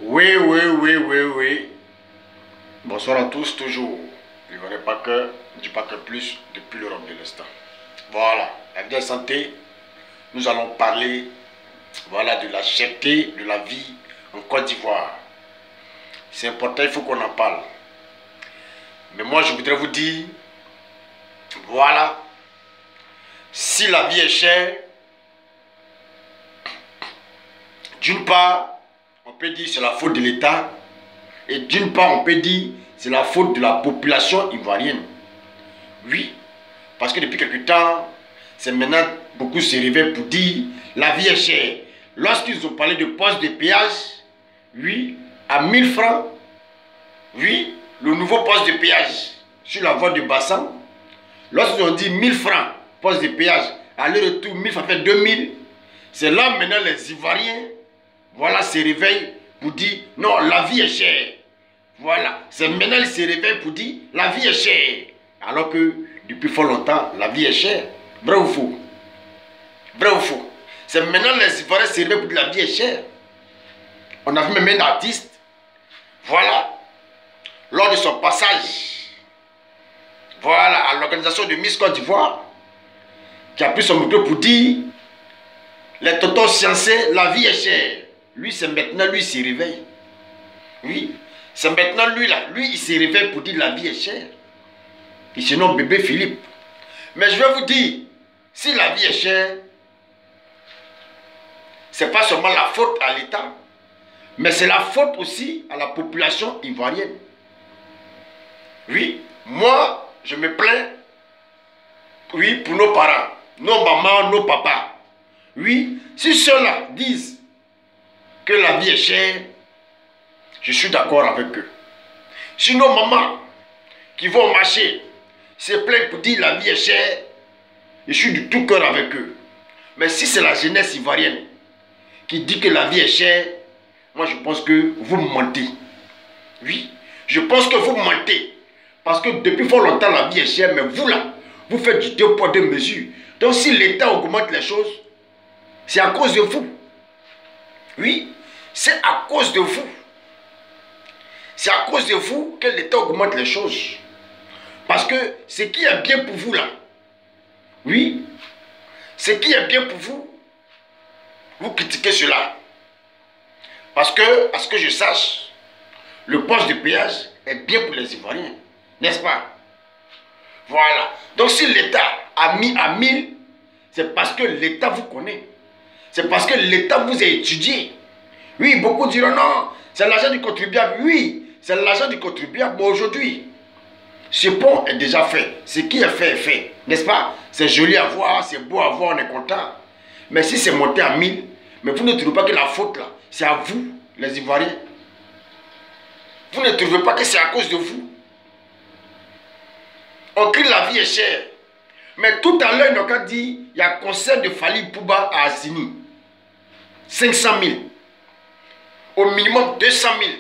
Oui, oui, oui, oui, oui. Bonsoir à tous, toujours. Je ne pas que, je dis pas que plus depuis l'Europe de l'Est. Voilà, la bien santé, nous allons parler voilà, de la cherté de la vie en Côte d'Ivoire. C'est important, il faut qu'on en parle. Mais moi, je voudrais vous dire, voilà, si la vie est chère, d'une part, on peut dire c'est la faute de l'État, et d'une part, on peut dire c'est la faute de la population ivoirienne. Oui, parce que depuis quelque temps, c'est maintenant beaucoup se réveillent pour dire la vie est chère. Lorsqu'ils ont parlé de poste de péage, oui, à 1000 francs, oui, le nouveau poste de péage sur la voie de Bassam, lorsqu'ils ont dit 1000 francs poste de péage, aller-retour 1000 francs fait 2000, c'est là maintenant les Ivoiriens, voilà, se réveillent pour dire non, la vie est chère. Voilà, c'est maintenant ils se réveillent pour dire la vie est chère. Alors que depuis fort longtemps, la vie est chère. Vrai ou faux? Vrai ou faux? C'est maintenant les Ivoiriens se réveillent pour dire la vie est chère. On a vu même un artiste, voilà, lors de son passage, voilà, à l'organisation de Miss Côte d'Ivoire, qui a pris son micro pour dire les tontons sciencés, la vie est chère. Lui, c'est maintenant, lui, il se réveille. Oui, c'est maintenant lui là, lui, il se réveille pour dire la vie est chère. Il se nomme bébé Philippe. Mais je vais vous dire, si la vie est chère, c'est pas seulement la faute à l'État, mais c'est la faute aussi à la population ivoirienne. Oui, moi, je me plains, oui, pour nos parents, nos mamans, nos papas. Oui, si ceux-là disent que la vie est chère, je suis d'accord avec eux. Si nos mamans qui vont au marché se plaignent pour dire la vie est chère, je suis du tout cœur avec eux. Mais si c'est la jeunesse ivoirienne qui dit que la vie est chère, moi je pense que vous mentez. Oui, je pense que vous mentez. Parce que depuis fort longtemps la vie est chère, mais vous là, vous faites du deux poids deux mesures. Donc si l'État augmente les choses, c'est à cause de vous. Oui, c'est à cause de vous. C'est à cause de vous que l'État augmente les choses. Parce que ce qui est bien pour vous là, oui, ce qui est bien pour vous, vous critiquez cela. Parce que, à ce que je sache, le poste de péage est bien pour les Ivoiriens, n'est-ce pas? Voilà. Donc si l'État a mis à 1000, c'est parce que l'État vous connaît. C'est parce que l'État vous a étudié. Oui, beaucoup diront non, c'est l'argent du contribuable. Oui, c'est l'argent du contribuable. Mais aujourd'hui, ce pont est déjà fait. Ce qui est fait, n'est-ce pas? C'est joli à voir, c'est beau à voir, on est content. Mais si c'est monté à 1000, mais vous ne trouvez pas que la faute là, c'est à vous, les Ivoiriens. Vous ne trouvez pas que c'est à cause de vous. On crie la vie est chère. Mais tout à l'heure, on a dit, il y a un concert de Fally Pouba à Assini. 500 000. Au minimum 200 000.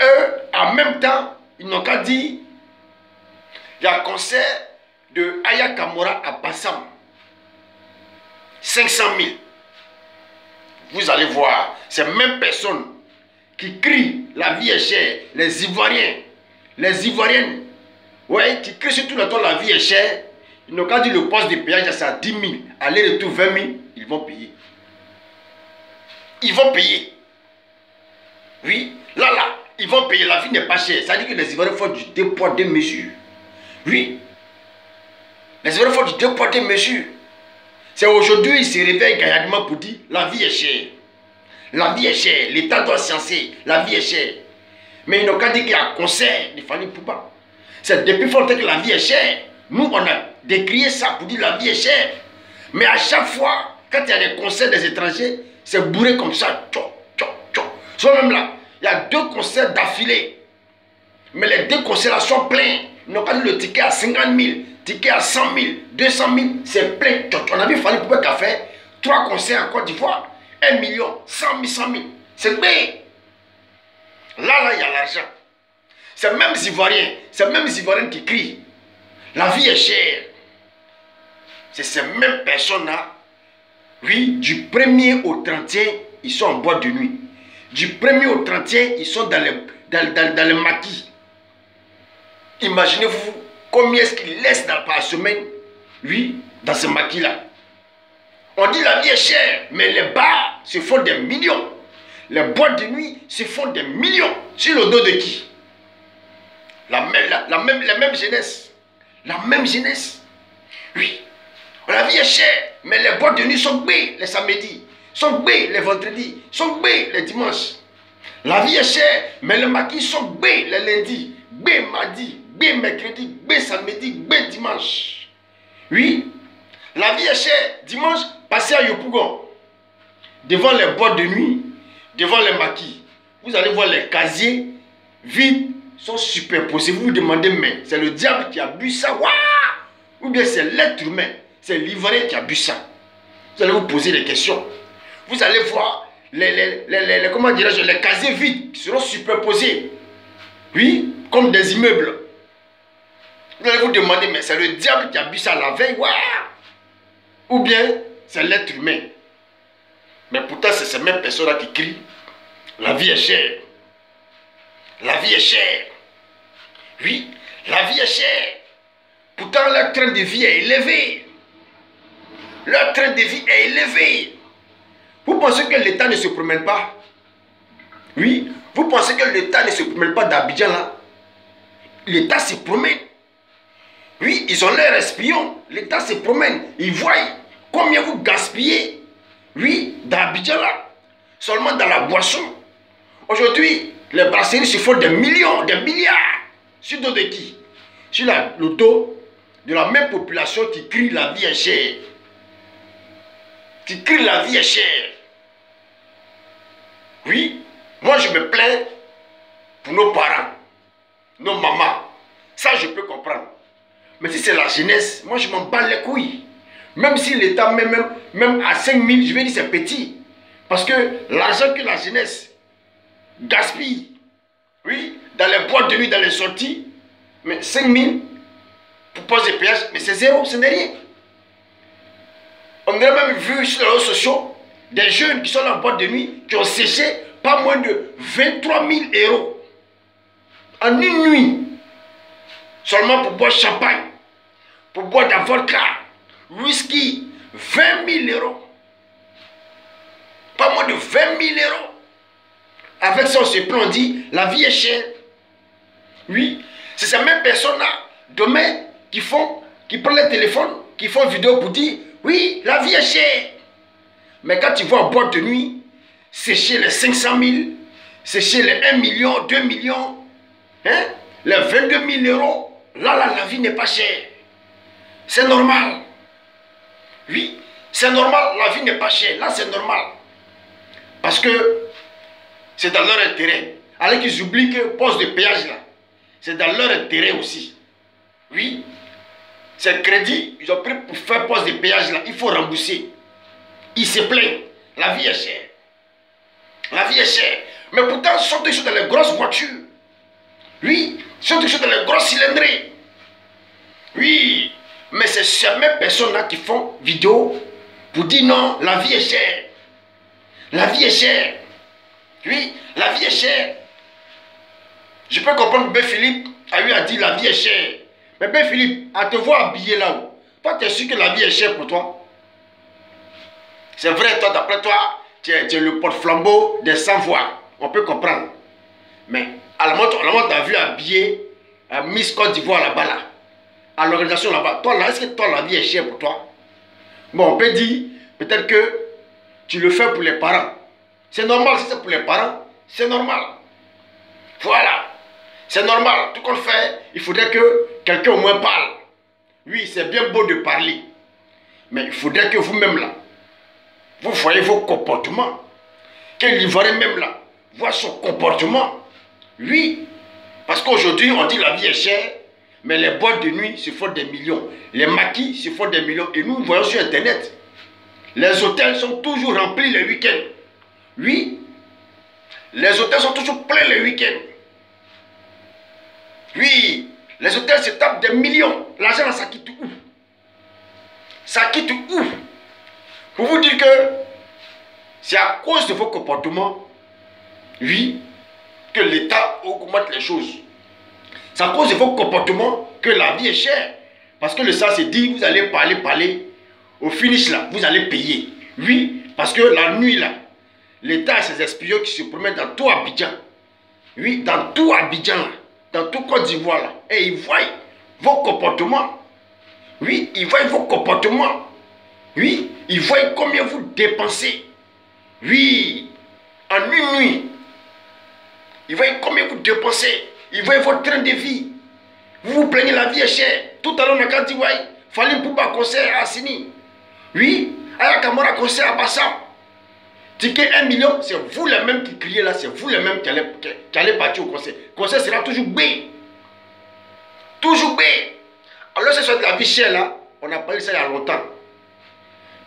Eux, en même temps, ils n'ont qu'à dire, il y a un concert de Aya Kamora à Bassam. 500 000. Vous allez voir, ces mêmes personnes qui crient la vie est chère, les Ivoiriens, les Ivoiriennes, ouais, qui crient sur tout le temps la vie est chère, ils n'ont qu'à dire le poste de péage c'est à 10 000, aller-retour 20 000, ils vont payer. Ils vont payer. Oui, là, ils vont payer, la vie n'est pas chère. Ça veut dire que les Ivoiriens font du deux poids, deux mesures. Oui, les Ivoiriens font du deux poids, deux mesures. C'est aujourd'hui ils se réveillent gaillardement pour dire la vie est chère. La vie est chère, l'État doit sciencer, la vie est chère. Mais ils n'ont qu'à dire qu'il y a un concert de Fally Pouba. C'est depuis fort que la vie est chère. Nous, on a décrié ça pour dire la vie est chère. Mais à chaque fois, quand il y a des concerts des étrangers, c'est bourré comme ça. Soit même là, il y a 2 concerts d'affilée. Mais les 2 concerts là sont pleins. Ils n'ont pas dit le ticket à 50 000, ticket à 100 000, 200 000, c'est plein. On a vu Fally Pouba qui a fait 3 concerts en Côte d'Ivoire. 1 million, 100 000, 100 000. C'est plein. Là, il y a l'argent. C'est même les Ivoiriens qui crient. La vie est chère. C'est ces mêmes personnes-là, oui, du 1er au 31, ils sont en boîte de nuit. Du 1er au 31, ils sont dans le maquis. Imaginez-vous combien est-ce qu'ils laissent par semaine, oui, dans ce maquis-là. On dit la vie est chère, mais les bars se font des millions. Les boîtes de nuit se font des millions. Sur le dos de qui? La même jeunesse. La même jeunesse. Oui. La vie est chère, mais les boîtes de nuit sont bées les samedis, sont bées les vendredis, sont bées les dimanches. La vie est chère, mais les maquis sont bées les lundis, bées mardi, bées mercredi, bées samedi, bées dimanche. Oui. La vie est chère. Dimanche, passez à Yopougon. Devant les boîtes de nuit, devant les maquis, vous allez voir les casiers vides sont superposés. Vous vous demandez, mais c'est le diable qui a bu ça, waouh, ou bien c'est l'être humain, c'est l'ivraie qui a bu ça. Vous allez vous poser des questions. Vous allez voir comment dirais-je, les casiers vides qui seront superposés. Oui, comme des immeubles. Vous allez vous demander, mais c'est le diable qui a bu ça la veille, waouh, ou bien c'est l'être humain. Mais pourtant, c'est ces mêmes personnes-là qui crient. La vie est chère. La vie est chère. Oui, la vie est chère. Pourtant, leur train de vie est élevé. Leur train de vie est élevé. Vous pensez que l'État ne se promène pas? Oui, vous pensez que l'État ne se promène pas d'Abidjan là? L'État se promène. Oui, ils ont l'air espions. L'État se promène. Ils voient combien vous gaspillez. Oui, dans Abidjan là, seulement dans la boisson. Aujourd'hui, les brasseries se font des millions, des milliards. Sur le dos de qui? Sur le dos de la même population qui crie la vie est chère. Qui crie la vie est chère. Oui, moi je me plains pour nos parents, nos mamans. Ça je peux comprendre. Mais si c'est la jeunesse, moi je m'en bats les couilles. Même si l'État met même à 5 000, je vais dire c'est petit. Parce que l'argent que la jeunesse gaspille, oui, dans les boîtes de nuit, dans les sorties, mais 5 000 pour poser des péages, mais c'est zéro, ce n'est rien. On a même vu sur les réseaux sociaux des jeunes qui sont dans la boîte de nuit qui ont séché pas moins de 23 000 € en une nuit. Seulement pour boire champagne, pour boire de la vodka, whisky, 20 000 €. Pas moins de 20 000 €. Avec ça, on se plaint, on dit, la vie est chère. Oui, c'est ces mêmes personnes-là, demain, qui prennent le téléphone, qui font une vidéo pour dire, oui, la vie est chère. Mais quand tu vois en boîte de nuit, sécher les 500 000, sécher les 1 million, 2 millions, hein, les 22 000 €, là, la vie n'est pas chère. C'est normal. Oui, c'est normal, la vie n'est pas chère. Là, c'est normal. Parce que c'est dans leur intérêt. Alors qu'ils oublient que poste de péage là, c'est dans leur intérêt aussi. Oui, c'est crédit, ils ont pris pour faire poste de péage là, il faut rembourser. Ils se plaignent. La vie est chère. La vie est chère. Mais pourtant, ils sont dans les grosses voitures. Oui, ils sont dans les grosses cylindrées. Oui, mais c'est ces mêmes personnes-là qui font vidéo pour dire non, la vie est chère. La vie est chère. Oui, la vie est chère. Je peux comprendre que Ben Philippe a eu à dire la vie est chère. Mais Ben Philippe, à te voir habillé là-haut, toi, tu es sûr que la vie est chère pour toi? C'est vrai, toi, d'après toi, tu es le porte-flambeau des sans-voix. On peut comprendre. Mais à la montre, tu as vu habillé Miss Côte d'Ivoire là-bas, là. À l'organisation là-bas. Toi, là, est-ce que toi, la vie est chère pour toi? Bon, on peut dire, peut-être que tu le fais pour les parents. C'est normal, si c'est pour les parents, c'est normal. Voilà. C'est normal. Tout qu'on fait, il faudrait que quelqu'un au moins parle. Oui, c'est bien beau de parler. Mais il faudrait que vous-même là, vous voyez vos comportements. Que l'Ivoirien même là, voit son comportement. Oui. Parce qu'aujourd'hui, on dit la vie est chère, mais les boîtes de nuit se font des millions. Les maquis se font des millions. Et nous voyons sur Internet. Les hôtels sont toujours remplis les week-ends. Oui. Les hôtels sont toujours pleins les week-ends. Oui. Les hôtels se tapent des millions. L'argent, ça quitte où? Ça quitte où? Pour vous dire que c'est à cause de vos comportements oui, que l'État augmente les choses. C'est à cause de vos comportements que la vie est chère. Parce que le ça se dit, vous allez parler. Au finish là, vous allez payer. Oui, parce que la nuit là, l'État a ses espions qui se promènent dans tout Abidjan. Oui, dans tout Abidjan là, dans tout Côte d'Ivoire là. Et ils voient vos comportements. Oui, ils voient vos comportements. Oui, ils voient combien vous dépensez. Oui, en une nuit. Ils voient combien vous dépensez. Ils voient votre train de vie. Vous vous plaignez, la vie est chère. Tout à l'heure, on a dit, ouais, fallait pour un concert à Sini. Oui, Aya Kamara concert à Bassam. Ticket 1 million, c'est vous les mêmes qui criez là, c'est vous les mêmes qui allez partir au concert. Le concert sera toujours B. Toujours B. Alors, c'est sur de la vie chère là, on a parlé de ça il y a longtemps.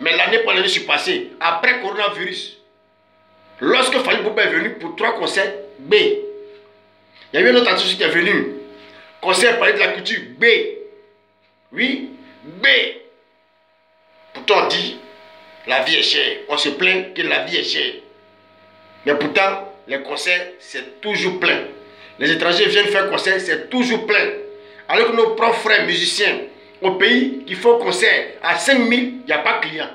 Mais l'année pour l'année, je suis passé. Après coronavirus, lorsque Fally Poupa est venu pour 3 concerts, B. Il y a eu un autre artiste qui est venu. Concert parler de la culture, B. Oui, B. Pourtant on dit, la vie est chère. On se plaint que la vie est chère. Mais pourtant, les concerts, c'est toujours plein. Les étrangers viennent faire concert, c'est toujours plein. Alors que nos propres frères musiciens, au pays qui font concert à 5 000, il n'y a pas de client.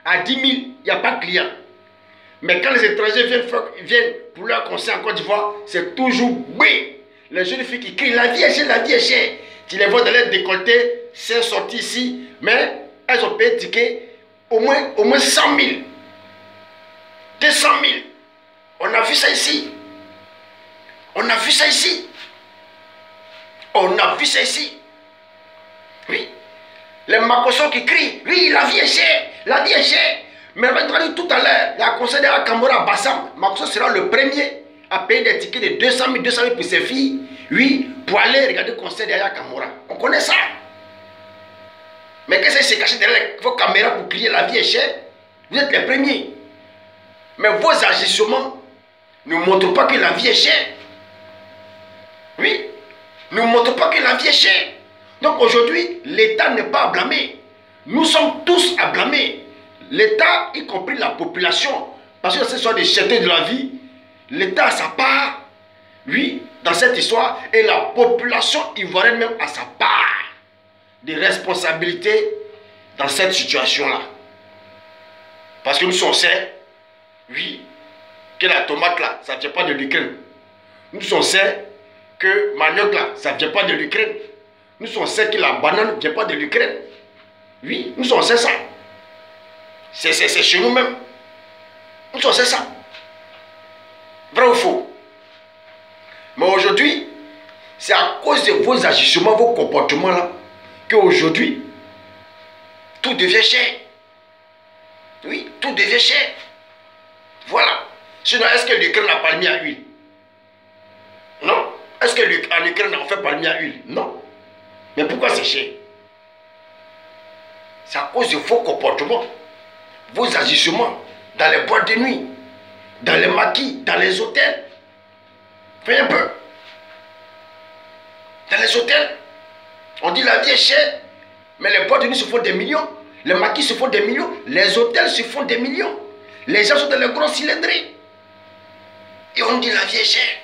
À 10 000, il n'y a pas de client. Mais quand les étrangers viennent pour leur concert en Côte d'Ivoire, c'est toujours B. Les jeunes filles qui crient, la vie est chère, la vie est chère. Tu les vois dans les décolletés, c'est sorti ici, mais elles ont payé ticket au moins 100 000. 200 000. On a vu ça ici. On a vu ça ici. On a vu ça ici. Oui. Les Makosso qui crient, oui, la vie est chère, la vie est chère. Mais tout à l'heure, il y a un concert de Aya Kamara à Bassam. Makosso sera le premier à payer des tickets de 200 000 pour ses filles. Oui, pour aller regarder le concert d'Aya Kamara. On connaît ça. Mais qu'est-ce qui s'est caché derrière vos caméras pour crier la vie est chère? Vous êtes les premiers. Mais vos agissements ne montrent pas que la vie est chère. Oui, ne montrent pas que la vie est chère. Donc aujourd'hui, l'État n'est pas à blâmer. Nous sommes tous à blâmer. L'État, y compris la population, parce que ce sont des chertés de la vie, l'État a sa part, oui, dans cette histoire, et la population ivoirienne même a sa part de responsabilité dans cette situation-là. Parce que nous sommes certains, oui, que la tomate là, ça ne vient pas de l'Ukraine. Nous sommes certains que manioc là, ça ne vient pas de l'Ukraine. Nous sommes certains que la banane ne vient pas de l'Ukraine. Oui, nous sommes certains ça. C'est chez nous-mêmes. Nous sommes certains ça. Vrai ou faux? Mais aujourd'hui, c'est à cause de vos agissements, vos comportements là, qu'aujourd'hui, tout devient cher. Oui, tout devient cher. Voilà. Sinon, est-ce que l'Ukraine n'a pas mis à huile? Non. Est-ce qu'en Ukraine, on fait pas mis à huile? Non. Mais pourquoi c'est cher? C'est à cause de vos comportements, vos agissements dans les boîtes de nuit, dans les maquis, dans les hôtels. Faites un peu. Dans les hôtels, on dit la vie est chère, mais les boîtes de nuit se font des millions, les maquis se font des millions, les hôtels se font des millions. Les gens sont dans les gros cylindrés. Et on dit la vie est chère.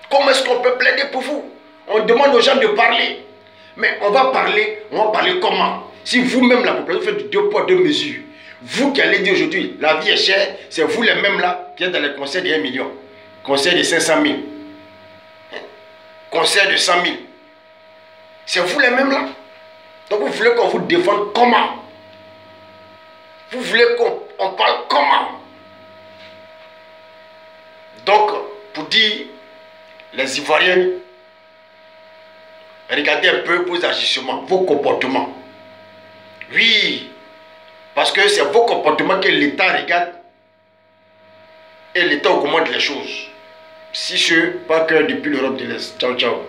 Comment est-ce qu'on peut plaider pour vous? On demande aux gens de parler. Mais on va parler comment? Si vous-même, la population, faites 2 poids 2 mesures. Vous qui allez dire aujourd'hui, la vie est chère, c'est vous les mêmes là qui êtes dans les concerts de 1 million. Concert de 500 000. Concert de 100 000. C'est vous les mêmes là. Donc vous voulez qu'on vous défende comment? Vous voulez qu'on parle comment? Donc, pour dire, les Ivoiriens, regardez un peu vos agissements, vos comportements. Oui, parce que c'est vos comportements que l'État regarde et l'État augmente les choses. Si ce, pas que depuis l'Europe de l'Est. Ciao, ciao.